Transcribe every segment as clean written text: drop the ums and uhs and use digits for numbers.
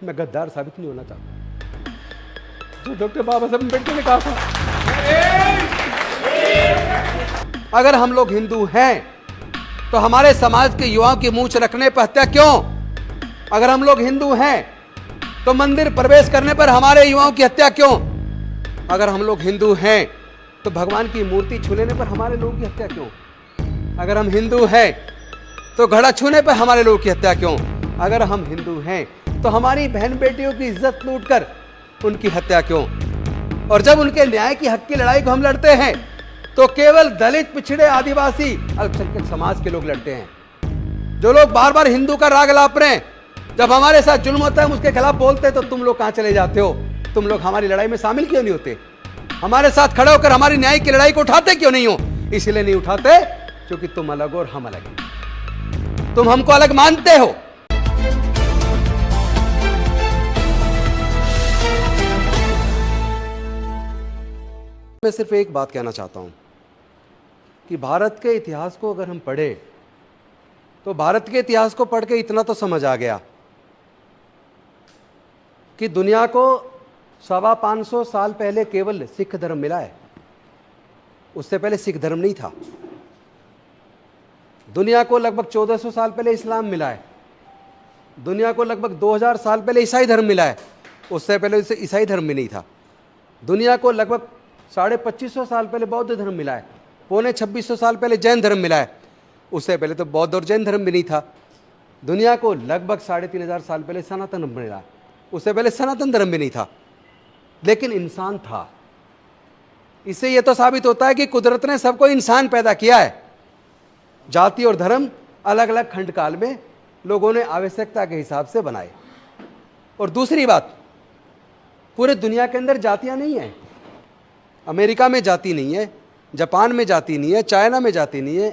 मैं गद्दार साबित नहीं होना चाहता। जो डॉक्टर बाबा साहब अम्बेडकर ने कहा था, अगर हम लोग हिंदू हैं तो हमारे समाज के युवाओं की मूंछ रखने पर हत्या क्यों? अगर हम लोग हिंदू हैं तो मंदिर प्रवेश करने पर हमारे युवाओं की हत्या क्यों? अगर हम लोग हिंदू हैं तो भगवान की मूर्ति छू लेने पर हमारे लोगों की हत्या क्यों? अगर हम हिंदू हैं तो घड़ा छूने पर हमारे लोगों की हत्या क्यों? अगर हम हिंदू हैं तो हमारी बहन बेटियों की इज्जत लूटकर उनकी हत्या क्यों? और जब उनके न्याय की हक की लड़ाई को हम लड़ते हैं तो केवल दलित, पिछड़े, आदिवासी, अल्पसंख्यक समाज के लोग लड़ते हैं। जो लोग बार बार हिंदू का राग लाप रहे हैं, जब हमारे साथ जुल्म होता है हम उसके खिलाफ बोलते हैं तो तुम लोग कहां चले जाते हो? तुम लोग हमारी लड़ाई में शामिल क्यों नहीं होते? हमारे साथ खड़े होकर हमारी न्याय की लड़ाई को उठाते क्यों नहीं हो? इसलिए नहीं उठाते क्योंकि तुम अलग और हम अलग हैं। तुम हमको अलग मानते हो। मैं सिर्फ एक बात कहना चाहता हूं कि भारत के इतिहास को अगर हम पढ़े तो भारत के इतिहास को पढ़ के इतना तो समझ आ गया कि दुनिया को 550 साल पहले केवल सिख धर्म मिला है। उससे पहले सिख धर्म नहीं था। दुनिया को लगभग 1400 साल पहले इस्लाम मिला है। दुनिया को लगभग 2000 साल पहले ईसाई धर्म मिला है। उससे पहले ईसाई धर्म भी नहीं था। दुनिया को लगभग 2550 साल पहले बौद्ध धर्म मिला है। 2500 साल पहले जैन धर्म मिला है। उससे पहले तो बौद्ध और जैन धर्म भी नहीं था। दुनिया को लगभग 3500 साल पहले सनातन धर्म मिला है। उससे पहले सनातन धर्म भी नहीं था। लेकिन इंसान था। इससे यह तो साबित होता है कि कुदरत ने सबको इंसान पैदा किया है। जाति और धर्म अलग अलग खंड काल में लोगों ने आवश्यकता के हिसाब से बनाए। और दूसरी बात, पूरे दुनिया के अंदर जातियां नहीं है। अमेरिका में जाति नहीं है, जापान में जाति नहीं है, चाइना में जाति नहीं है,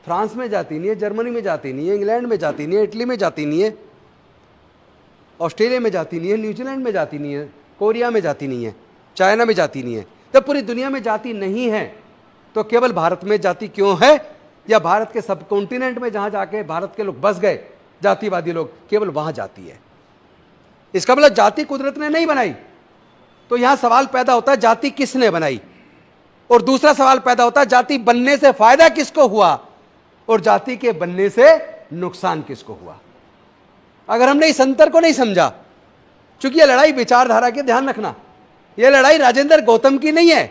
फ्रांस में जाति नहीं है, जर्मनी में जाति नहीं है, इंग्लैंड में जाति नहीं है, इटली में जाति नहीं है, ऑस्ट्रेलिया में जाति नहीं है, न्यूजीलैंड में जाति नहीं है, कोरिया में जाति नहीं है, चाइना में जाति नहीं है। तो पूरी दुनिया में जाति नहीं है तो केवल भारत में जाति क्यों है? या भारत के सब कॉन्टिनेंट में जहां जाके भारत के लोग बस गए, जातिवादी लोग, केवल वहां जाति है। इसका मतलब जाति कुदरत ने नहीं बनाई। तो यहां सवाल पैदा होता है जाति किसने बनाई? और दूसरा सवाल पैदा होता है जाति बनने से फायदा किसको हुआ और जाति के बनने से नुकसान किसको हुआ? अगर हमने इस अंतर को नहीं समझा, क्योंकि यह लड़ाई विचारधारा की, ध्यान रखना, यह लड़ाई राजेंद्र गौतम की नहीं है।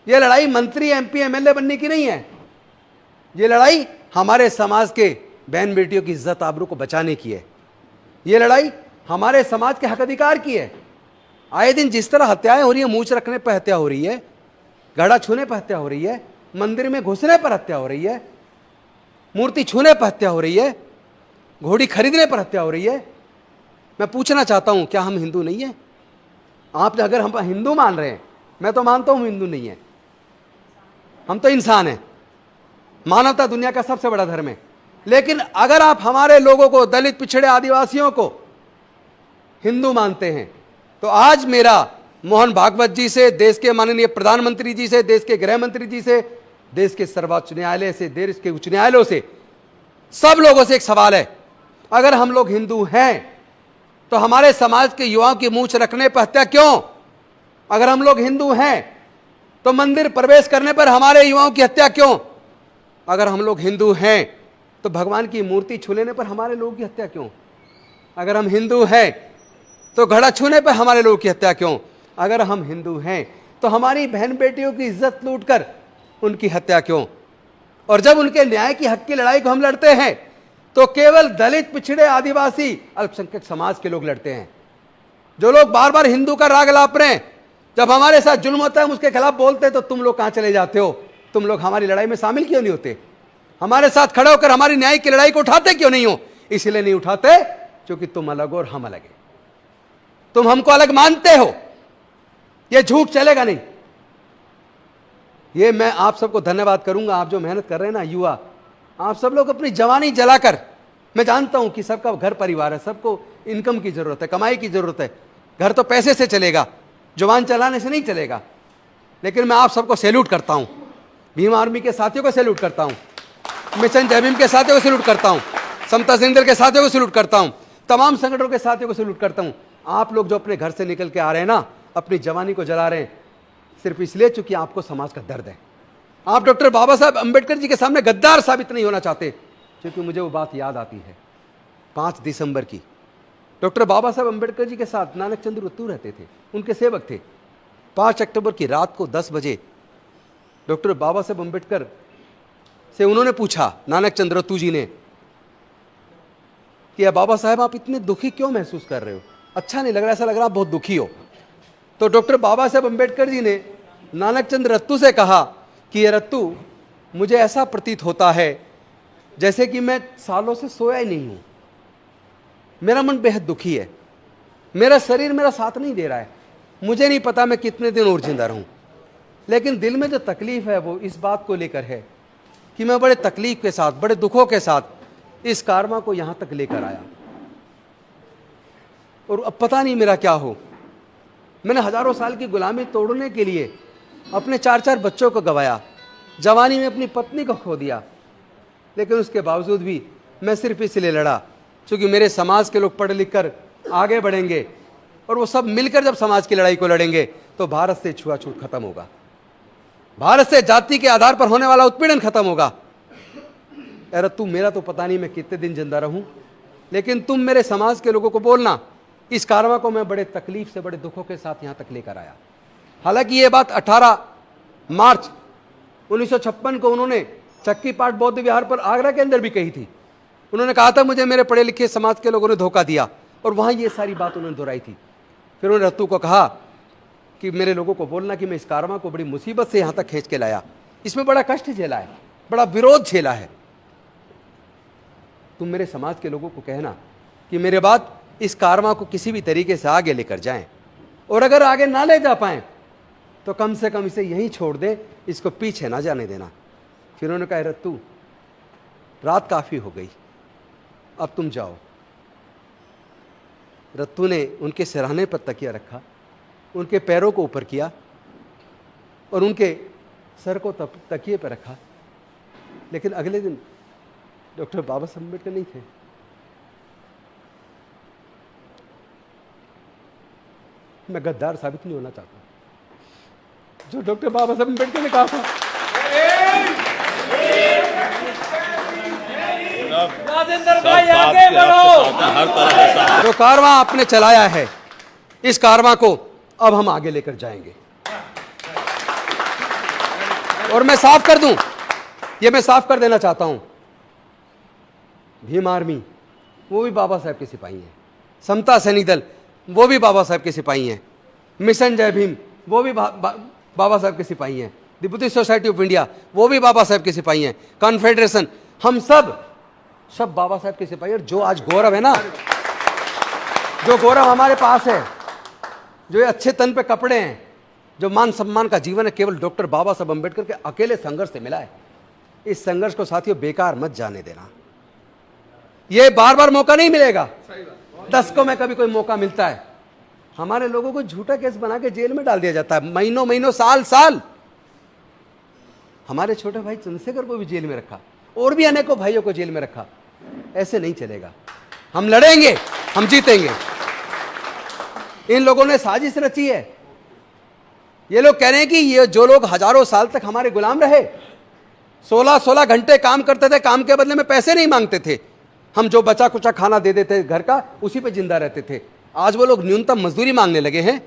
यह लड़ाई मंत्री, एमपी, एमएलए बनने की नहीं है। यह लड़ाई हमारे समाज के बहन बेटियों की इज्जत आबरू को बचाने की है। यह लड़ाई हमारे समाज के हक अधिकार की है। आए दिन जिस तरह हत्याएं हो रही है, मूंछ रखने पर हत्या हो रही है, घड़ा छूने पर हत्या हो रही है, मंदिर में घुसने पर हत्या हो रही है, मूर्ति छूने पर हत्या हो रही है, घोड़ी खरीदने पर हत्या हो रही है। मैं पूछना चाहता हूं, क्या हम हिंदू नहीं है? आप अगर हम हिंदू मान रहे हैं, मैं तो मानता हूं हिंदू नहीं है, हम तो इंसान हैं। मानवता दुनिया का सबसे बड़ा धर्म है। लेकिन अगर आप हमारे लोगों को, दलित, पिछड़े, आदिवासियों को हिंदू मानते हैं तो आज मेरा मोहन भागवत जी से, देश के माननीय प्रधानमंत्री जी से, देश के गृह मंत्री जी से, देश के सर्वोच्च न्यायालय से, देश के उच्च न्यायालयों से, सब लोगों से एक सवाल है, अगर हम लोग हिंदू हैं तो हमारे समाज के युवाओं की मूंछ रखने पर हत्या क्यों? अगर हम लोग हिंदू हैं तो मंदिर प्रवेश करने पर हमारे युवाओं की हत्या क्यों? अगर हम लोग हिंदू हैं तो भगवान की मूर्ति छू लेने पर हमारे लोगों की हत्या क्यों? अगर हम हिंदू हैं तो घड़ा छूने पर हमारे लोगों की हत्या क्यों? अगर हम हिंदू हैं तो हमारी बहन बेटियों की इज्जत लूटकर उनकी हत्या क्यों? और जब उनके न्याय की हक की लड़ाई को हम लड़ते हैं तो केवल दलित, पिछड़े, आदिवासी, अल्पसंख्यक समाज के लोग लड़ते हैं। जो लोग बार बार हिंदू का राग लाप रहे हैं, जब हमारे साथ जुल्म होता है हम उसके खिलाफ बोलते हैं तो तुम लोग कहां चले जाते हो? तुम लोग हमारी लड़ाई में शामिल क्यों नहीं होते? हमारे साथ खड़े होकर हमारी न्याय की लड़ाई को उठाते क्यों नहीं हो? इसलिए नहीं उठाते क्योंकि तुम अलग और हम अलग हैं। तुम हमको अलग मानते हो। यह झूठ चलेगा नहीं। ये मैं आप सबको धन्यवाद करूंगा, आप जो मेहनत कर रहे हैं ना, युवा, आप सब लोग अपनी जवानी जलाकर, मैं जानता हूं कि सबका घर परिवार है, सबको इनकम की जरूरत है, कमाई की जरूरत है। घर तो पैसे से चलेगा, जुबान चलाने से नहीं चलेगा। लेकिन मैं आप सबको सैल्यूट करता हूं। भीम आर्मी के साथियों को सैल्यूट करता हूं, मिशन जय भीम के साथियों को सैल्यूट करता हूं, समता सिंह दल के साथियों को सैल्यूट करता हूं, तमाम संगठनों के साथियों को सैल्यूट करता हूं। आप लोग जो अपने घर से निकल के आ रहे हैं ना, अपनी जवानी को जला रहे हैं, सिर्फ इसलिए चूंकि आपको समाज का दर्द है। आप डॉक्टर बाबा साहब अंबेडकर जी के सामने गद्दार साबित नहीं होना चाहते, क्योंकि मुझे वो बात याद आती है 5 दिसंबर की। डॉक्टर बाबा साहब अंबेडकर जी के साथ नानक चंद्र रत्तू रहते थे, उनके सेवक थे। 5 अक्टूबर की रात को 10 बजे डॉक्टर बाबा साहब अंबेडकर से उन्होंने पूछा, नानक चंद्र रत्तू जी ने, कि बाबा साहब आप इतने दुखी क्यों महसूस कर रहे हो, अच्छा नहीं लग रहा, ऐसा लग रहा आप बहुत दुखी हो। तो डॉक्टर बाबा साहब अंबेडकर जी ने नानक चंद्र रत्तू से कहा कि ये रत्तू, मुझे ऐसा प्रतीत होता है जैसे कि मैं सालों से सोया ही नहीं हूं, मेरा मन बेहद दुखी है, मेरा शरीर मेरा साथ नहीं दे रहा है, मुझे नहीं पता मैं कितने दिन और जिंदा रहूं, लेकिन दिल में जो तकलीफ है वो इस बात को लेकर है कि मैं बड़े तकलीफ के साथ, बड़े दुखों के साथ इस कारमा को यहां तक लेकर आया, और अब पता नहीं मेरा क्या हो। मैंने हजारों साल की गुलामी तोड़ने के लिए अपने 4-4 बच्चों को गंवाया, जवानी में अपनी पत्नी को खो दिया, लेकिन उसके बावजूद भी मैं सिर्फ इसलिए लड़ा क्योंकि मेरे समाज के लोग पढ़ लिख कर आगे बढ़ेंगे, और वो सब मिलकर जब समाज की लड़ाई को लड़ेंगे तो भारत से छुआछूत खत्म होगा, भारत से जाति के आधार पर होने वाला उत्पीड़न खत्म होगा। अरे तू, मेरा तो पता नहीं मैं कितने दिन जिंदा रहूं, लेकिन तुम मेरे समाज के लोगों को बोलना, इस कारवा को मैं बड़े तकलीफ से, बड़े दुखों के साथ यहां तक लेकर आया। हालांकि ये बात 18 मार्च 1956 को उन्होंने चक्की पाट बौद्ध विहार पर आगरा के अंदर भी कही थी। उन्होंने कहा था मुझे मेरे पढ़े लिखे समाज के लोगों ने धोखा दिया, और वहां ये सारी बात उन्होंने दोहराई थी। फिर उन्होंने रत्तू को कहा कि मेरे लोगों को बोलना कि मैं इस कारवा को बड़ी मुसीबत से यहां तक खींच के लाया, इसमें बड़ा कष्ट झेला है, बड़ा विरोध झेला है। तुम मेरे समाज के लोगों को कहना कि मेरे बाद इस कारवा को किसी भी तरीके से आगे लेकर जाएं, और अगर आगे ना ले जा पाए तो कम से कम इसे यहीं छोड़ दे, इसको पीछे ना जाने देना। फिर उन्होंने कहा, रत्तू रात काफी हो गई, अब तुम जाओ। रत्तू ने उनके सिरहाने पर तकिया रखा, उनके पैरों को ऊपर किया और उनके सर को तकिए पर रखा। लेकिन अगले दिन डॉक्टर बाबा साहब अम्बेडकर नहीं थे। मैं गद्दार साबित नहीं होना चाहता, जो डॉक्टर बाबा साहब अम्बेडकर ने कहा था, राजेंद्र भाई आगे बढ़ो। जो कारवां आपने चलाया है, इस कारवां को अब हम आगे लेकर जाएंगे। और मैं साफ कर दूं, ये मैं साफ कर देना चाहता हूं, भीम आर्मी वो भी बाबा साहब के सिपाही हैं, समता सैनिक दल वो भी बाबा साहब के सिपाही हैं, मिशन जय भीम वो भी बाबा साहब के सिपाही हैं, the Buddhist society of India वो भी बाबा साहब के सिपाही हैं, कॉन्फेडरेशन, हम सब बाबा साहब के सिपाही। और जो आज गौरव है ना, जो गौरव हमारे पास है, जो ये अच्छे तन पे कपड़े हैं, जो मान सम्मान का जीवन है, केवल डॉक्टर बाबा साहब अम्बेडकर के अकेले संघर्ष से मिला है। इस संघर्ष को साथियों बेकार मत जाने देना, ये बार बार मौका नहीं मिलेगा, 10 को में कभी कोई मौका मिलता है। हमारे लोगों को झूठा केस बना के जेल में डाल दिया जाता है, महीनों महीनों साल साल। हमारे छोटे भाई चंद्रशेखर को भी जेल में रखा, और भी अनेकों भाइयों को जेल में रखा। ऐसे नहीं चलेगा, हम लड़ेंगे, हम जीतेंगे। इन लोगों ने साजिश रची है। ये लोग कह रहे हैं कि ये जो लोग हजारों साल तक हमारे गुलाम रहे, 16-16 घंटे काम करते थे, काम के बदले में पैसे नहीं मांगते थे, हम जो बचा कुचा खाना दे देते घर का, उसी पे जिंदा रहते थे। आज वो लोग न्यूनतम मजदूरी मांगने लगे हैं।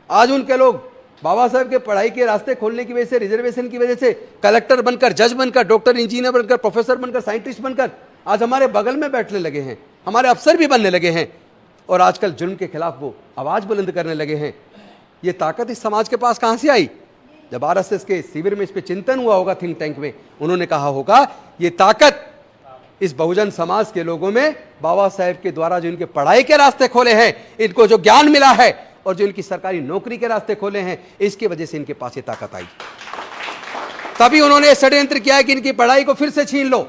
आज उनके लोग बाबा साहब के पढ़ाई के रास्ते खोलने की वजह से, रिजर्वेशन की वजह से कलेक्टर बनकर, जज बनकर, डॉक्टर, इंजीनियर बनकर, प्रोफेसर बनकर, साइंटिस्ट बनकर आज हमारे बगल में बैठने लगे हैं, हमारे अफसर भी बनने लगे हैं, और आजकल जुल्म के खिलाफ वो आवाज बुलंद करने लगे हैं। ये ताकत इस समाज के पास कहां से आई? जब आरएसएस के शिविर में इस पे चिंतन हुआ होगा, थिंक टैंक में, उन्होंने कहा होगा ये ताकत इस बहुजन समाज के लोगों में, बाबा साहेब के द्वारा जो इनके पढ़ाई के रास्ते खोले हैं, इनको जो ज्ञान मिला है, और जो इनकी सरकारी नौकरी के रास्ते खोले हैं, इसकी वजह से इनके पास ये ताकत आई। तभी उन्होंने षड्यंत्र किया है कि इनकी पढ़ाई को फिर से छीन लो,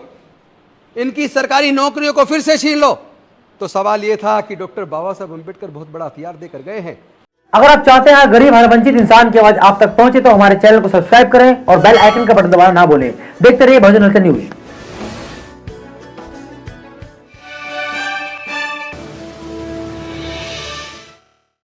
इनकी सरकारी नौकरियों को फिर से छीन लो। तो सवाल यह था कि डॉक्टर बाबा साहब अम्बेडकर बहुत बड़ा हथियार देकर गए हैं। अगर आप चाहते हैं गरीब हर वंचित इंसान की आवाज आप तक पहुंचे, तो हमारे चैनल को सब्सक्राइब करें और बेल आइकन का बटन दबाना ना भूलें। देखते रहिए बहुजन न्यूज।